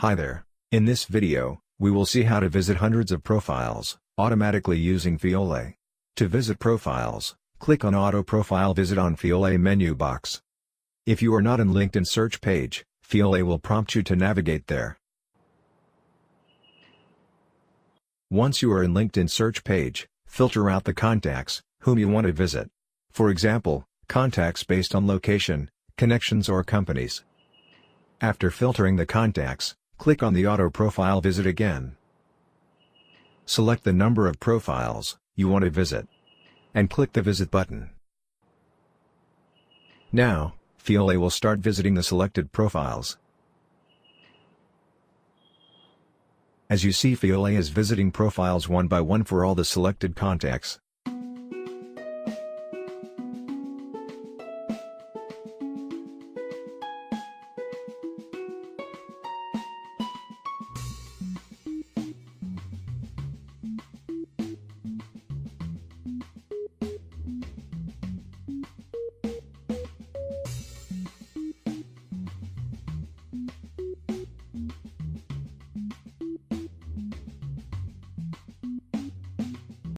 Hi there. In this video, we will see how to visit hundreds of profiles, automatically using Fiyole. To visit profiles, click on Auto Profile Visit on Fiyole menu box. If you are not in LinkedIn search page, Fiyole will prompt you to navigate there. Once you are in LinkedIn search page, filter out the contacts, whom you want to visit. For example, contacts based on location, connections or companies. After filtering the contacts, click on the Auto Profile Visit again. Select the number of profiles you want to visit, and click the Visit button. Now, Fiyole will start visiting the selected profiles. As you see, Fiyole is visiting profiles one by one for all the selected contacts.